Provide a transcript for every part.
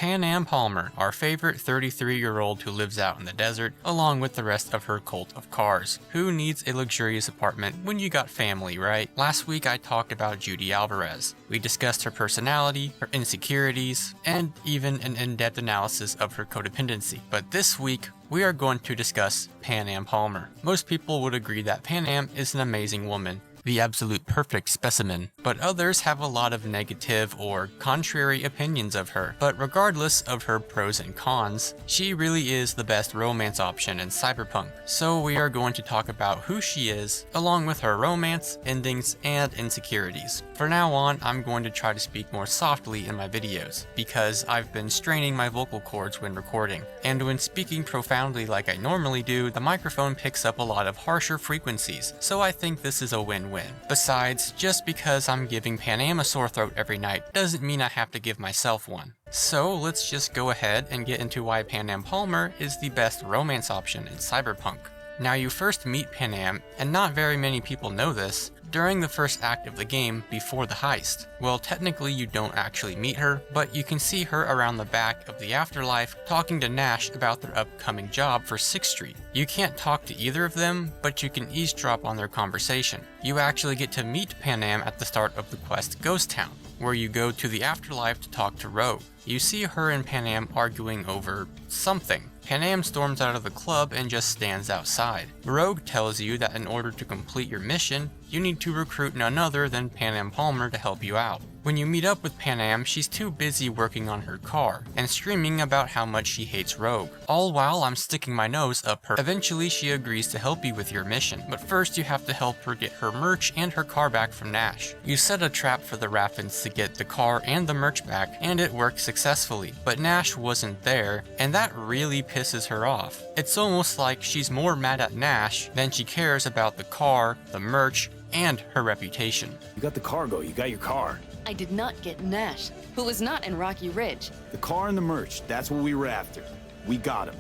Panam Palmer, our favorite 33-year-old who lives out in the desert, along with the rest of her cult of cars. Who needs a luxurious apartment when you got family, right? Last week I talked about Judy Alvarez. We discussed her personality, her insecurities, and even an in-depth analysis of her codependency. But this week, we are going to discuss Panam Palmer. Most people would agree that Panam is an amazing woman, the absolute perfect specimen, but others have a lot of negative or contrary opinions of her. But regardless of her pros and cons, she really is the best romance option in Cyberpunk. So we are going to talk about who she is, along with her romance, endings, and insecurities. For now on, I'm going to try to speak more softly in my videos, because I've been straining my vocal cords when recording. And when speaking profoundly like I normally do, the microphone picks up a lot of harsher frequencies, so I think this is a win-win. Besides, just because I'm giving Panam a sore throat every night doesn't mean I have to give myself one. So let's just go ahead and get into why Panam Palmer is the best romance option in Cyberpunk. Now you first meet Panam, and not very many people know this, during the first act of the game before the heist. Well, technically you don't actually meet her, but you can see her around the back of the afterlife talking to Nash about their upcoming job for 6th Street. You can't talk to either of them, but you can eavesdrop on their conversation. You actually get to meet Panam at the start of the quest Ghost Town, where you go to the afterlife to talk to Rogue. You see her and Panam arguing over something. Panam storms out of the club and just stands outside. Rogue tells you that in order to complete your mission, you need to recruit none other than Panam Palmer to help you out. When you meet up with Panam, she's too busy working on her car and screaming about how much she hates Rogue, all while I'm sticking my nose up her. Eventually she agrees to help you with your mission, but first you have to help her get her merch and her car back from Nash. You set a trap for the Raffins to get the car and the merch back, and it worked successfully, but Nash wasn't there, and that really pisses her off. It's almost like she's more mad at Nash than she cares about the car, the merch, and her reputation. You got the cargo, you got your car. I did not get Nash, who was not in Rocky Ridge. The car and the merch, that's what we were after. We got him.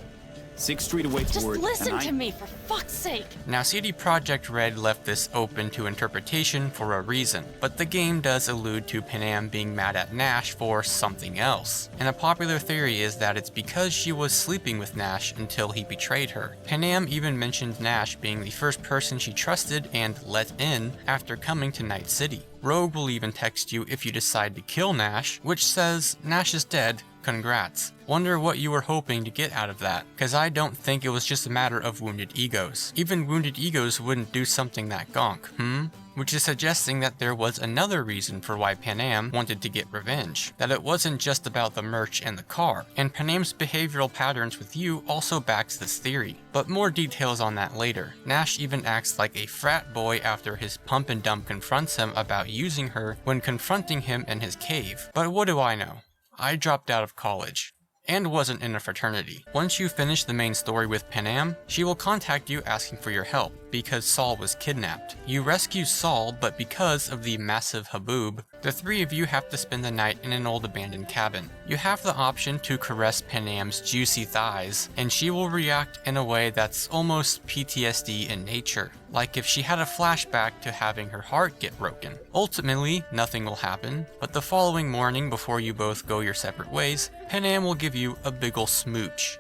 6th Street awaits Just word. listen to me, for fuck's sake! Now CD Projekt Red left this open to interpretation for a reason, but the game does allude to Panam being mad at Nash for something else. And a popular theory is that it's because she was sleeping with Nash until he betrayed her. Panam even mentioned Nash being the first person she trusted and let in after coming to Night City. Rogue will even text you if you decide to kill Nash, which says, "Nash is dead, congrats." Wonder what you were hoping to get out of that, cause I don't think it was just a matter of wounded egos. Even wounded egos wouldn't do something that gonk, Which is suggesting that there was another reason for why Panam wanted to get revenge. That it wasn't just about the merch and the car, and Panam's behavioral patterns with you also backs this theory. But more details on that later. Nash even acts like a frat boy after his pump and dump confronts him about using her when confronting him in his cave. But what do I know? I dropped out of college and wasn't in a fraternity. Once you finish the main story with Panam, she will contact you asking for your help, because Saul was kidnapped. You rescue Saul, but because of the massive haboob, the three of you have to spend the night in an old abandoned cabin. You have the option to caress Panam's juicy thighs, and she will react in a way that's almost PTSD in nature, like if she had a flashback to having her heart get broken. Ultimately, nothing will happen, but the following morning before you both go your separate ways, Panam will give you a big ol' smooch.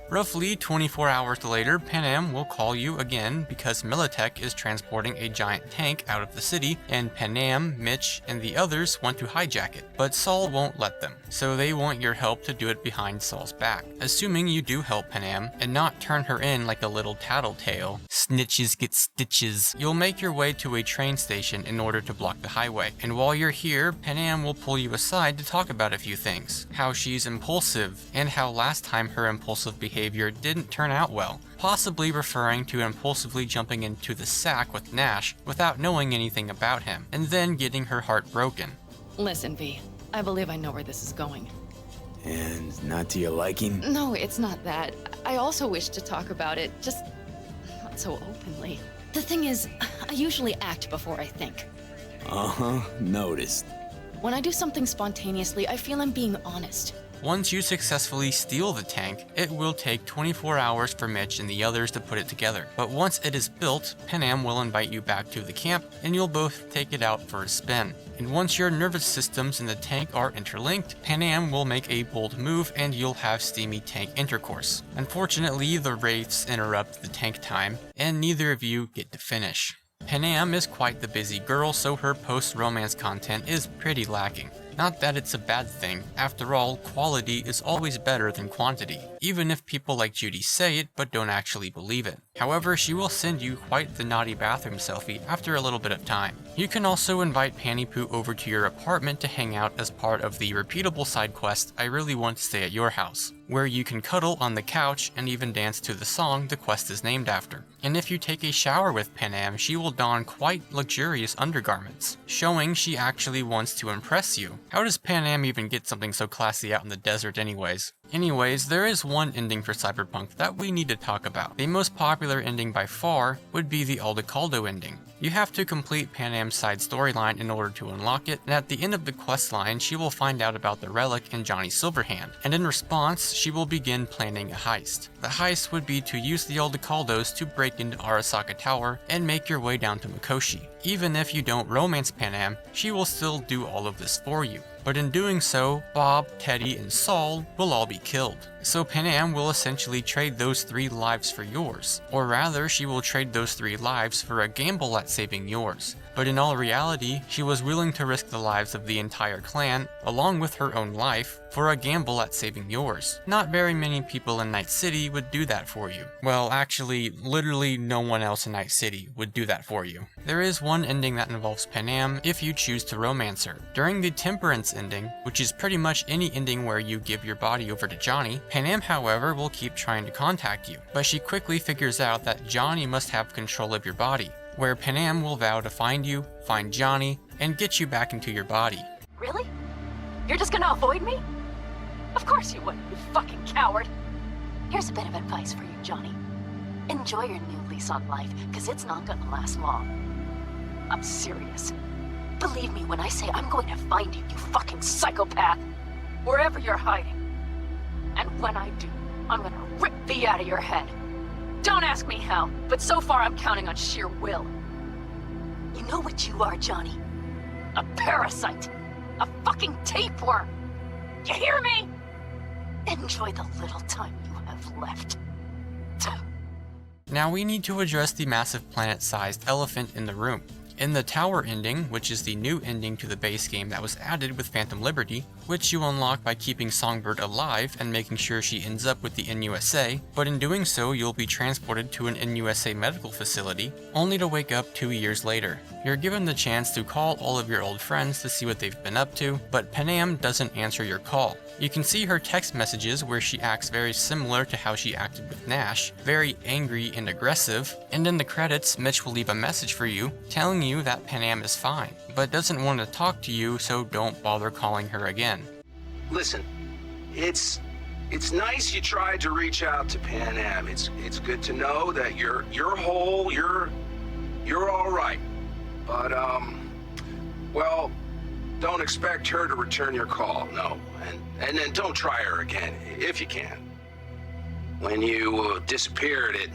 Roughly 24 hours later, Panam will call you again because Militech is transporting a giant tank out of the city, and Panam, Mitch, and the others want to hijack it, but Saul won't let them, so they want your help to do it behind Saul's back. Assuming you do help Panam, and not turn her in like a little tattletale, snitches get stitches, you'll make your way to a train station in order to block the highway, and while you're here, Panam will pull you aside to talk about a few things. How she's impulsive, and how last time her impulsive behavior didn't turn out well, possibly referring to impulsively jumping into the sack with Nash without knowing anything about him, and then getting her heart broken. Listen, V, I believe I know where this is going. And not to your liking? No, it's not that. I also wish to talk about it, just not so openly. The thing is, I usually act before I think. Uh-huh, noticed. When I do something spontaneously, I feel I'm being honest. Once you successfully steal the tank, it will take 24 hours for Mitch and the others to put it together. But once it is built, Panam will invite you back to the camp and you'll both take it out for a spin. And once your nervous systems in the tank are interlinked, Panam will make a bold move and you'll have steamy tank intercourse. Unfortunately, the wraiths interrupt the tank time, and neither of you get to finish. Panam is quite the busy girl, so her post-romance content is pretty lacking. Not that it's a bad thing, after all, quality is always better than quantity, even if people like Judy say it but don't actually believe it. However, she will send you quite the naughty bathroom selfie after a little bit of time. You can also invite Panny Poo over to your apartment to hang out as part of the repeatable side quest I Really Want to Stay at Your House, where you can cuddle on the couch and even dance to the song the quest is named after. And if you take a shower with Panam, she will don quite luxurious undergarments, showing she actually wants to impress you. How does Panam even get something so classy out in the desert anyways? Anyways, there is one ending for Cyberpunk that we need to talk about. The most popular ending by far would be the Aldecaldo ending. You have to complete Panam's side storyline in order to unlock it, and at the end of the questline, she will find out about the relic and Johnny Silverhand, and in response, she will begin planning a heist. The heist would be to use the Aldecaldos to break into Arasaka Tower and make your way down to Mikoshi. Even if you don't romance Panam, she will still do all of this for you. But in doing so, Bob, Teddy, and Saul will all be killed. So Panam will essentially trade those 3 lives for yours. Or rather, she will trade those 3 lives for a gamble at saving yours. But in all reality, she was willing to risk the lives of the entire clan, along with her own life, for a gamble at saving yours. Not very many people in Night City would do that for you. Well, actually, literally no one else in Night City would do that for you. There is one ending that involves Panam if you choose to romance her. During the Temperance ending, which is pretty much any ending where you give your body over to Johnny, Panam, however, will keep trying to contact you, but she quickly figures out that Johnny must have control of your body, where Panam will vow to find you, find Johnny, and get you back into your body. Really? You're just gonna avoid me? Of course you wouldn't, you fucking coward. Here's a bit of advice for you, Johnny. Enjoy your new lease on life, because it's not gonna last long. I'm serious. Believe me when I say I'm going to find you, you fucking psychopath. Wherever you're hiding. And when I do, I'm gonna rip thee out of your head. Don't ask me how, but so far I'm counting on sheer will. You know what you are, Johnny? A parasite. A fucking tapeworm. You hear me? Enjoy the little time you have left. Now we need to address the massive planet-sized elephant in the room. In the Tower ending, which is the new ending to the base game that was added with Phantom Liberty, which you unlock by keeping Songbird alive and making sure she ends up with the NUSA, but in doing so you'll be transported to an NUSA medical facility, only to wake up 2 years later. You're given the chance to call all of your old friends to see what they've been up to, but Panam doesn't answer your call. You can see her text messages where she acts very similar to how she acted with Nash, very angry and aggressive, and in the credits Mitch will leave a message for you telling you that Panam is fine, but doesn't want to talk to you, so don't bother calling her again. Listen, it's nice you tried to reach out to Panam. It's good to know that you're whole, you're all right. But well, don't expect her to return your call, no. And then don't try her again, if you can. When you disappeared, it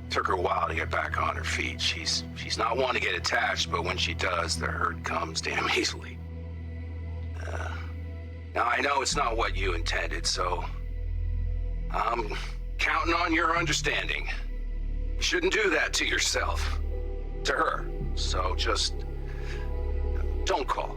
took her a while to get back on her feet. She's not one to get attached, but when she does, the hurt comes damn easily. Now, I know it's not what you intended, so I'm counting on your understanding. You shouldn't do that to yourself, to her, so just don't call.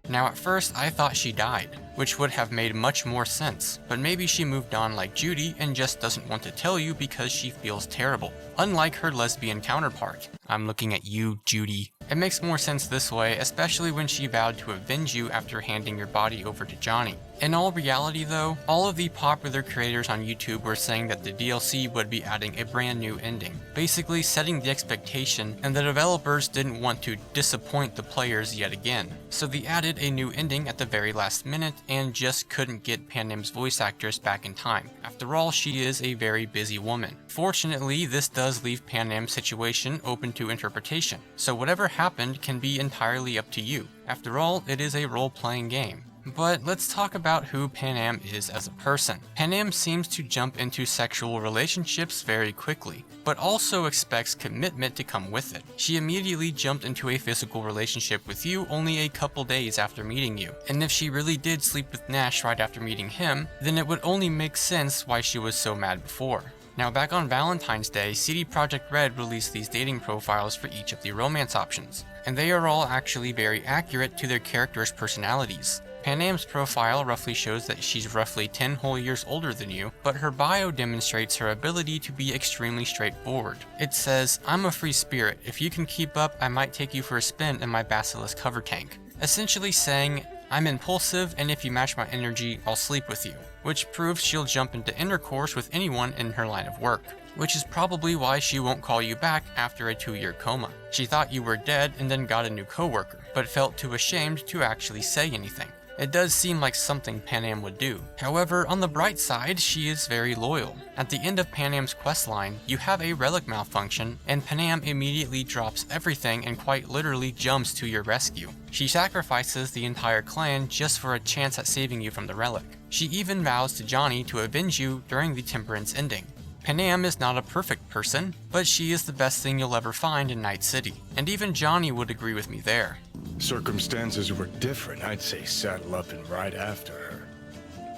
Now at first I thought she died, which would have made much more sense, but maybe she moved on like Judy and just doesn't want to tell you because she feels terrible, unlike her lesbian counterpart. I'm looking at you, Judy. It makes more sense this way, especially when she vowed to avenge you after handing your body over to Johnny. In all reality though, all of the popular creators on YouTube were saying that the DLC would be adding a brand new ending, basically setting the expectation, and the developers didn't want to disappoint the players yet again. So they added a new ending at the very last minute and just couldn't get Panam's voice actress back in time. After all, she is a very busy woman. Fortunately, this does leave Panam's situation open to interpretation, so whatever happened can be entirely up to you. After all, it is a role-playing game. But let's talk about who Panam is as a person. Panam seems to jump into sexual relationships very quickly, but also expects commitment to come with it. She immediately jumped into a physical relationship with you only a couple days after meeting you, and if she really did sleep with Nash right after meeting him, then it would only make sense why she was so mad before. Now back on Valentine's Day, CD Projekt Red released these dating profiles for each of the romance options, and they are all actually very accurate to their characters' personalities. Panam's profile roughly shows that she's roughly 10 whole years older than you, but her bio demonstrates her ability to be extremely straightforward. It says, "I'm a free spirit. If you can keep up, I might take you for a spin in my Basilisk hover tank." Essentially saying, "I'm impulsive, and if you match my energy, I'll sleep with you," which proves she'll jump into intercourse with anyone in her line of work. Which is probably why she won't call you back after a 2-year coma. She thought you were dead and then got a new coworker, but felt too ashamed to actually say anything. It does seem like something Panam would do. However, on the bright side, she is very loyal. At the end of Panam's questline, you have a relic malfunction, and Panam immediately drops everything and quite literally jumps to your rescue. She sacrifices the entire clan just for a chance at saving you from the relic. She even vows to Johnny to avenge you during the Temperance ending. Panam is not a perfect person, but she is the best thing you'll ever find in Night City, and even Johnny would agree with me there. Circumstances were different, I'd say saddle up and ride after her.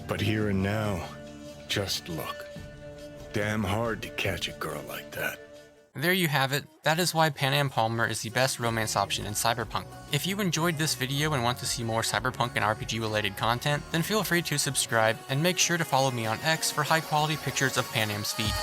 But here and now, just look. Damn hard to catch a girl like that. There you have it. That is why Panam Palmer is the best romance option in Cyberpunk. If you enjoyed this video and want to see more Cyberpunk and RPG related content, then feel free to subscribe and make sure to follow me on X for high quality pictures of Panam's feet.